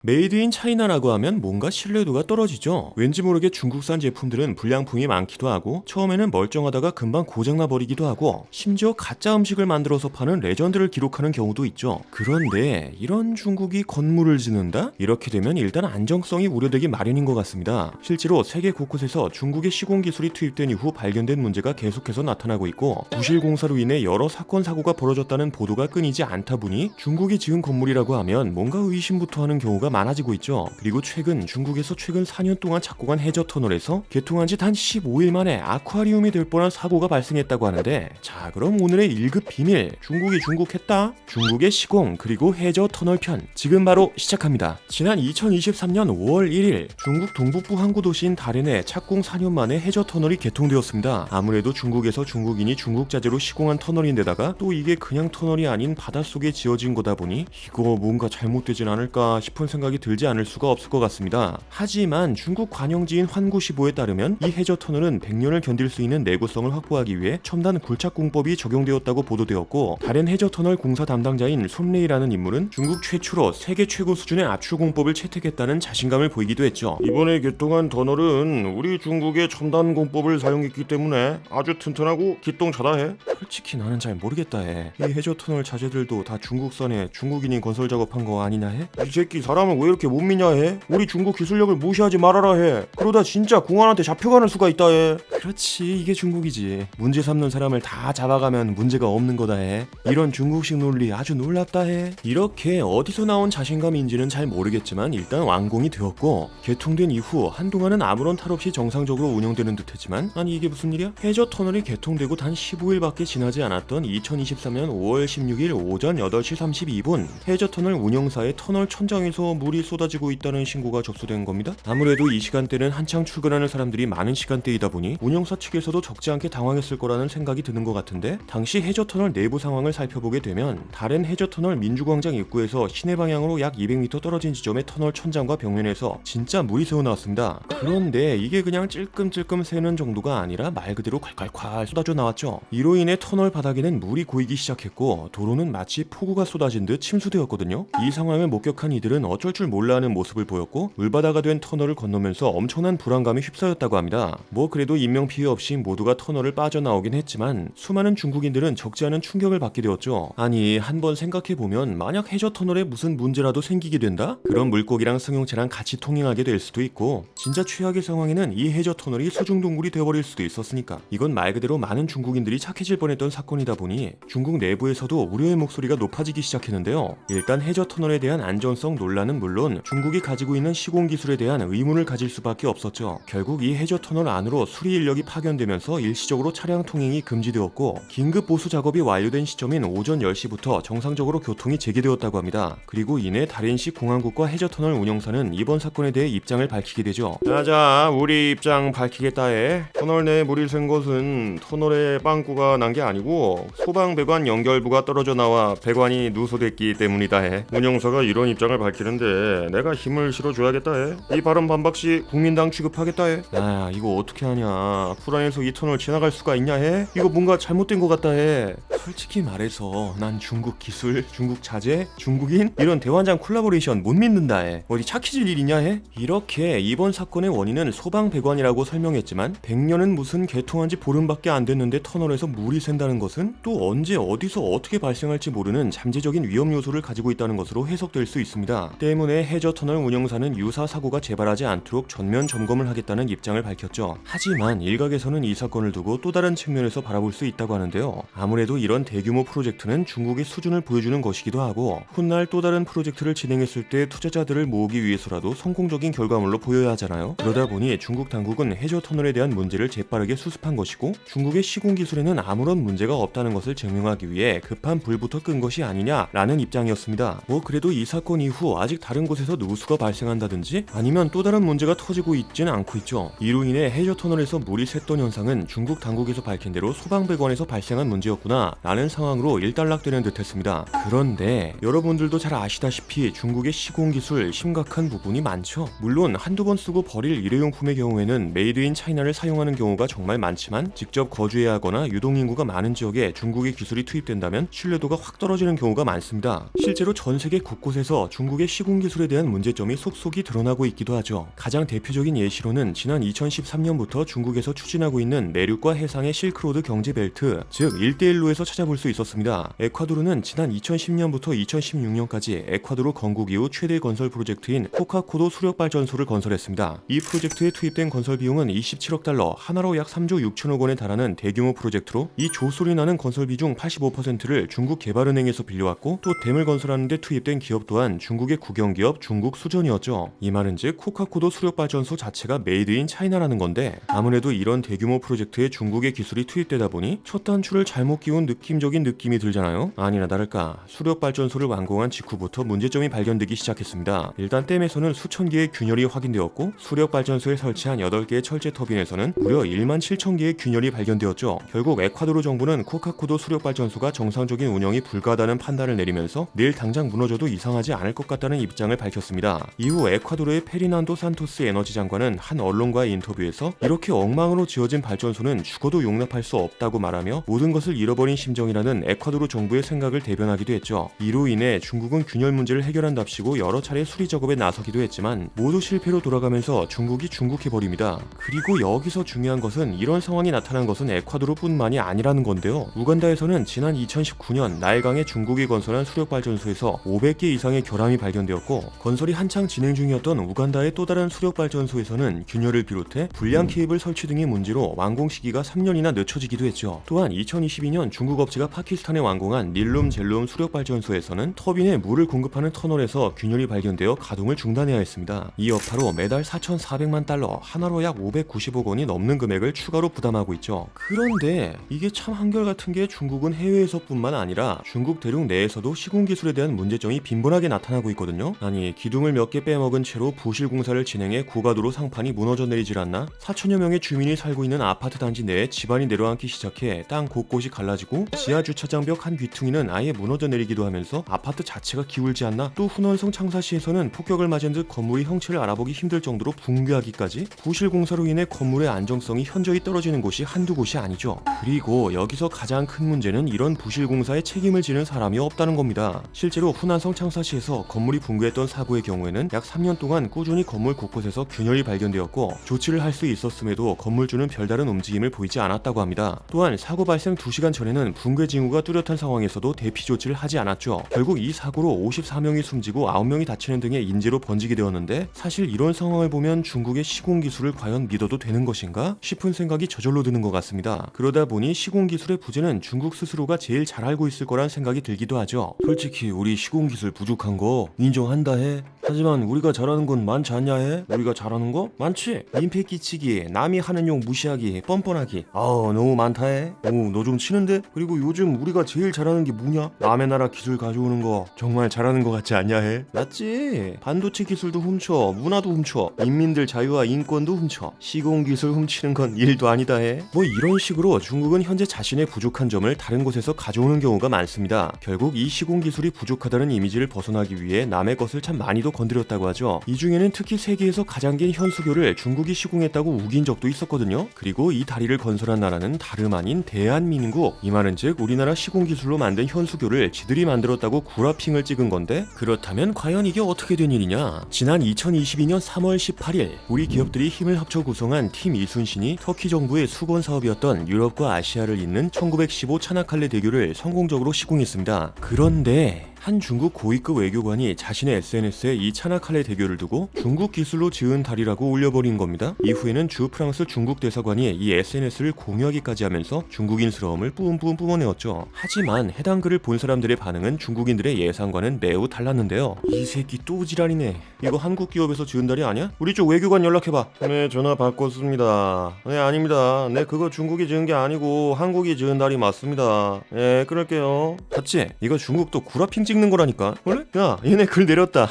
메이드 인 차이나라고 하면 뭔가 신뢰도가 떨어지죠. 왠지 모르게 중국산 제품들은 불량품이 많기도 하고 처음에는 멀쩡하다가 금방 고장나 버리기도 하고 심지어 가짜 음식을 만들어서 파는 레전드를 기록하는 경우도 있죠. 그런데 이런 중국이 건물을 짓는다? 이렇게 되면 일단 안정성이 우려되기 마련인 것 같습니다. 실제로 세계 곳곳에서 중국의 시공 기술이 투입된 이후 발견된 문제가 계속해서 나타나고 있고 부실 공사로 인해 여러 사건 사고가 벌어졌다는 보도가 끊이지 않다 보니 중국이 지은 건물이라고 하면 뭔가 의심부터 하는 경우가 많아지고 있죠. 그리고 중국에서 최근 4년 동안 착공한 해저 터널에서 개통한 지 단 15일 만에 아쿠아리움이 될 뻔한 사고가 발생했다고 하는데, 자 그럼 오늘의 1급 비밀, 중국이 중국했다? 중국의 시공 그리고 해저 터널 편 지금 바로 시작합니다. 지난 2023년 5월 1일 중국 동북부 항구 도시인 다롄에 착공 4년 만에 해저 터널이 개통되었습니다. 아무래도 중국에서 중국인이 중국 자재로 시공한 터널인데다가 또 이게 그냥 터널이 아닌 바닷속에 지어진 거다 보니 이거 뭔가 잘못되진 않을까 싶은 생각이 들지 않을 수가 없을 것 같습니다. 하지만 중국 관영지인 환구시보에 따르면 이 해저 터널은 100년을 견딜 수 있는 내구성을 확보하기 위해 첨단 굴착 공법이 적용되었다고 보도되었고, 다른 해저 터널 공사 담당자인 손레이라는 인물은 중국 최초로 세계 최고 수준의 압출 공법을 채택했다는 자신감을 보이기도 했죠. 이번에 개통한 터널은 우리 중국의 첨단 공법을 사용했기 때문에 아주 튼튼하고 기똥차다해. 솔직히 나는 잘 모르겠다 해. 이 해저 터널 자재들도 다 중국산에 중국인이 건설 작업한 거 아니냐 해? 이 새끼 사람을 왜 이렇게 못 믿냐 해? 우리 중국 기술력을 무시하지 말아라 해. 그러다 진짜 공안한테 잡혀가는 수가 있다 해. 그렇지, 이게 중국이지. 문제 삼는 사람을 다 잡아가면 문제가 없는 거다 해. 이런 중국식 논리 아주 놀랍다 해. 이렇게 어디서 나온 자신감인지는 잘 모르겠지만 일단 완공이 되었고, 개통된 이후 한동안은 아무런 탈 없이 정상적으로 운영되는 듯 했지만, 아니 이게 무슨 일이야? 해저 터널이 개통되고 단 15일밖에 지나지 않았던 2023년 5월 16일 오전 8시 32분 해저 터널 운영사의 터널 천장에서 물이 쏟아지고 있다는 신고가 접수된 겁니다. 아무래도 이 시간대는 한창 출근하는 사람들이 많은 시간대이다 보니 운영사 측에서도 적지 않게 당황했을 거라는 생각이 드는 것 같은데, 당시 해저 터널 내부 상황을 살펴보게 되면 다른 해저 터널 민주광장 입구에서 시내 방향으로 약 200m 떨어진 지점의 터널 천장과 벽면에서 진짜 물이 새어나왔습니다. 그런데 이게 그냥 찔끔찔끔 새는 정도가 아니라 말 그대로 콸콸콸 쏟아져 나왔죠. 이로 인해 터널 바닥에는 물이 고이기 시작했고 도로는 마치 폭우가 쏟아진 듯 침수되었거든요. 이 상황을 목격한 이들은 어쩔 줄 몰라 하는 모습을 보였고 물바다가 된 터널을 건너면서 엄청난 불안감에 휩싸였다고 합니다. 뭐 그래도 인명피해 없이 모두가 터널을 빠져나오긴 했지만 수많은 중국인들은 적지 않은 충격을 받게 되었죠. 아니 한번 생각해보면 만약 해저 터널에 무슨 문제라도 생기게 된다? 그럼 물고기랑 승용차랑 같이 통행하게 될 수도 있고, 진짜 최악의 상황에는 이 해저 터널이 수중동굴이 되어버릴 수도 있었으니까 이건 말 그대로 많은 중국인들이 착해질 뻔했던 사건이다 보니 중국 내부에서도 우려의 목소리가 높아지기 시작했는데요. 일단 해저 터널에 대한 안전성 논란은 물론 중국이 가지고 있는 시공 기술에 대한 의문을 가질 수밖에 없었죠. 결국 이 해저 터널 안으로 수리 인력이 파견되면서 일시적으로 차량 통행이 금지되었고, 긴급 보수 작업이 완료된 시점인 오전 10시부터 정상적으로 교통이 재개되었다고 합니다. 그리고 이내 다롄시 공항국과 해저 터널 운영사는 이번 사건에 대해 입장을 밝히게 되죠. 자자, 우리 입장 밝히겠다 해. 터널 내에 물이 샌 것은 터널에 빵꾸가 난 게 아니고 소방배관 연결부가 떨어져 나와 배관이 누소됐기 때문이다 해. 운영사가 이런 입장을 밝히는데 내가 힘을 실어줘야겠다 해. 이 발언 반박 시 국민당 취급하겠다 해. 야 이거 어떻게 하냐, 불안해서 이 터널 지나갈 수가 있냐 해? 이거 뭔가 잘못된 것 같다 해. 솔직히 말해서 난 중국 기술, 중국 자재, 중국인 이런 대환장 콜라보레이션 못 믿는다 해. 어디 착해질 일이냐 해? 이렇게 이번 사건의 원인은 소방배관이라고 설명했지만 100년은 무슨 개통한 지 보름밖에 안 됐는데 터널에서 물이 샌다는 것은 또 언제 어디서 어떻게 발생할지 모르는 잠재적인 위험 요소를 가지고 있다는 것으로 해석될 수 있습니다. 때문에 해저 터널 운영사는 유사 사고가 재발하지 않도록 전면 점검을 하겠다는 입장을 밝혔죠. 하지만 일각에서는 이 사건을 두고 또 다른 측면에서 바라볼 수 있다고 하는데요. 아무래도 이런 대규모 프로젝트는 중국의 수준을 보여주는 것이기도 하고 훗날 또 다른 프로젝트를 진행했을 때 투자자들을 모으기 위해서라도 성공적인 결과물로 보여야 하잖아요. 그러다 보니 중국 당국은 해저 터널에 대한 문제를 재빠르게 수습한 것이고 중국의 시공 기술에는 아무런 문제가 없다는 것을 증명하기 위해 급한 불부터 끈 것이 아니냐라는 입장이었습니다. 뭐 그래도 이 사건 이후 아직 다른 곳에서 누수가 발생한다든지 아니면 또 다른 문제가 터지고 있지는 않고 있죠. 이로 인해 해저 터널에서 물이 샜던 현상은 중국 당국에서 밝힌 대로 소방배관에서 발생한 문제였구나 라는 상황으로 일단락되는 듯 했습니다. 그런데 여러분들도 잘 아시다시피 중국의 시공 기술 심각한 부분이 많죠. 물론 한두 번 쓰고 버릴 일회용품의 경우에는 메이드 인 차이나를 사용하는 경우가 정말 많지만 직접 거주해야 하거나 유동인구가 많은 지역에 중국의 기술이 투입된다면 신뢰도가 확 떨어지는 경우가 많습니다. 실제로 전 세계 곳곳에서 중국의 시공 시공기술에 대한 문제점이 속속이 드러나고 있기도 하죠. 가장 대표적인 예시로는 지난 2013년부터 중국에서 추진하고 있는 내륙과 해상의 실크로드 경제벨트, 즉 1대1로에서 찾아볼 수 있었습니다. 에콰도르는 지난 2010년부터 2016년까지 에콰도르 건국 이후 최대 건설 프로젝트인 코카코도 수력발전소를 건설했습니다. 이 프로젝트에 투입된 건설 비용은 27억 달러, 하나로 약 3조 6천억 원에 달하는 대규모 프로젝트로 이 조소리 나는 건설비 중 85%를 중국 개발은행에서 빌려왔고 또 댐을 건설하는 데 투입된 기업 또한 중국의 국영기업 중국 수전이었죠. 이 말은즉 코카코도 수력발전소 자체가 메이드 인 차이나라는 건데 아무래도 이런 대규모 프로젝트에 중국의 기술이 투입되다 보니 첫 단추를 잘못 끼운 느낌적인 느낌이 들잖아요. 아니나 다를까 수력발전소를 완공한 직후부터 문제점이 발견되기 시작했습니다. 일단 댐에서는 수천 개의 균열이 확인되었고 수력발전소에 설치한 8개의 철제 터빈에서는 무려 1만 7천 개의 균열이 발견되었죠. 결국 에콰도르 정부는 코카코도 수력발전소가 정상적인 운영이 불가하다는 판단을 내리면서 내일 당장 무너져도 이상하지 않을 것 같다는 입장을 밝혔습니다. 이후 에콰도르의 페리난도 산토스 에너지 장관은 한 언론과의 인터뷰에서 이렇게 엉망으로 지어진 발전소는 죽어도 용납할 수 없다고 말하며 모든 것을 잃어버린 심정이라는 에콰도르 정부의 생각을 대변하기도 했죠. 이로 인해 중국은 균열 문제를 해결한답시고 여러 차례 수리 작업에 나서기도 했지만 모두 실패로 돌아가면서 중국이 중국해버립니다. 그리고 여기서 중요한 것은 이런 상황이 나타난 것은 에콰도르뿐만이 아니라는 건데요. 우간다에서는 지난 2019년 나일강에 중국이 건설한 수력발전소에서 500개 이상의 결함이 발견되었고 건설이 한창 진행 중이었던 우간다의 또 다른 수력발전소에서는 균열을 비롯해 불량 케이블 설치 등의 문제로 완공 시기가 3년이나 늦춰지기도 했죠. 또한 2022년 중국 업체가 파키스탄에 완공한 닐룸 젤룸 수력발전소에서는 터빈에 물을 공급하는 터널에서 균열이 발견되어 가동을 중단해야 했습니다. 이 여파로 매달 4,400만 달러, 하나로 약 590억 원이 넘는 금액을 추가로 부담하고 있죠. 그런데 이게 참 한결같은 게 중국은 해외에서뿐만 아니라 중국 대륙 내에서도 시공기술에 대한 문제점이 빈번하게 나타나고 있거든요. 아니 기둥을 몇 개 빼먹은 채로 부실 공사를 진행해 고가도로 상판이 무너져 내리질 않나? 4천여 명의 주민이 살고 있는 아파트 단지 내에 집안이 내려앉기 시작해 땅 곳곳이 갈라지고 지하 주차장벽 한 귀퉁이는 아예 무너져 내리기도 하면서 아파트 자체가 기울지 않나? 또 후난성 창사시에서는 폭격을 맞은 듯 건물이 형체를 알아보기 힘들 정도로 붕괴하기까지 부실 공사로 인해 건물의 안정성이 현저히 떨어지는 곳이 한두 곳이 아니죠. 그리고 여기서 가장 큰 문제는 이런 부실 공사에 책임을 지는 사람이 없다는 겁니다. 실제로 후난성 창사시에서 건물이 붕괴했던 사고의 경우에는 약 3년 동안 꾸준히 건물 곳곳에서 균열이 발견되었고 조치를 할 수 있었음에도 건물주는 별다른 움직임을 보이지 않았다고 합니다. 또한 사고 발생 2시간 전에는 붕괴 징후가 뚜렷한 상황에서도 대피 조치를 하지 않았죠. 결국 이 사고로 54명이 숨지고 9명이 다치는 등의 인재로 번지게 되었는데 사실 이런 상황을 보면 중국의 시공기술을 과연 믿어도 되는 것인가 싶은 생각이 저절로 드는 것 같습니다. 그러다 보니 시공기술의 부재는 중국 스스로가 제일 잘 알고 있을 거란 생각이 들기도 하죠. 솔직히 우리 시공기술 부족한 거 인정한다 해. 하지만 우리가 잘하는 건 많지 않냐 해? 우리가 잘하는 거? 많지? 민폐 끼치기, 남이 하는 욕 무시하기, 뻔뻔하기. 너무 많다 해. 너 좀 치는데? 그리고 요즘 우리가 제일 잘하는 게 뭐냐? 남의 나라 기술 가져오는 거 정말 잘하는 거 같지 않냐 해? 맞지? 반도체 기술도 훔쳐, 문화도 훔쳐, 인민들 자유와 인권도 훔쳐. 시공기술 훔치는 건 일도 아니다 해. 뭐 이런 식으로 중국은 현재 자신의 부족한 점을 다른 곳에서 가져오는 경우가 많습니다. 결국 이 시공기술이 부족하다는 이미지를 벗어나기 위해 남의 것을 참 많이도 건드렸다고 하죠. 이 중에는 특히 세계에서 가장 긴 현수교를 중국이 시공했다고 우긴 적도 있었거든요. 그리고 이 다리를 건설한 나라는 다름 아닌 대한민국. 이 말은 즉 우리나라 시공기술로 만든 현수교를 지들이 만들었다고 구라핑을 찍은 건데 그렇다면 과연 이게 어떻게 된 일이냐? 지난 2022년 3월 18일 우리 기업들이 힘을 합쳐 구성한 팀 이순신이 터키 정부의 수건 사업이었던 유럽과 아시아를 잇는 1915 차나칼레 대교를 성공적으로 시공했습니다. 그런데 한 중국 고위급 외교관이 자신의 SNS에 이 차나칼레 대교를 두고 중국 기술로 지은 다리라고 올려버린 겁니다. 이후에는 주 프랑스 중국 대사관이 이 SNS를 공유하기까지 하면서 중국인스러움을 뿜뿜 뿜어내었죠. 하지만 해당 글을 본 사람들의 반응은 중국인들의 예상과는 매우 달랐는데요. 이 새끼 또 지랄이네. 이거 한국 기업에서 지은 다리 아니야? 우리 쪽 외교관 연락해봐. 네, 전화 바꿨습니다. 네, 아닙니다. 네, 그거 중국이 지은 게 아니고 한국이 지은 다리 맞습니다. 네, 끊을게요. 봤지? 이거 중국도 구라핑 찍는 거라니까. 원래? 야, 얘네 글 내렸다.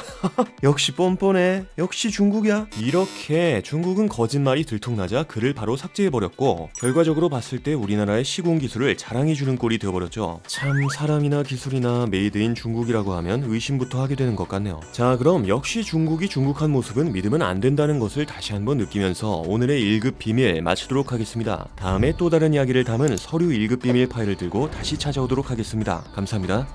역시 뻔뻔해. 역시 중국이야. 이렇게 중국은 거짓말이 들통나자 글을 바로 삭제해버렸고 결과적으로 봤을 때 우리나라의 시공기술을 자랑해주는 꼴이 되어버렸죠. 참 사람이나 기술이나 메이드인 중국이라고 하면 의심부터 하게 되는 것 같네요. 자, 그럼 역시 중국이 중국한 모습은 믿으면 안 된다는 것을 다시 한번 느끼면서 오늘의 1급 비밀 마치도록 하겠습니다. 다음에 또 다른 이야기를 담은 서류 1급 비밀 파일을 들고 다시 찾아오도록 하겠습니다. 감사합니다.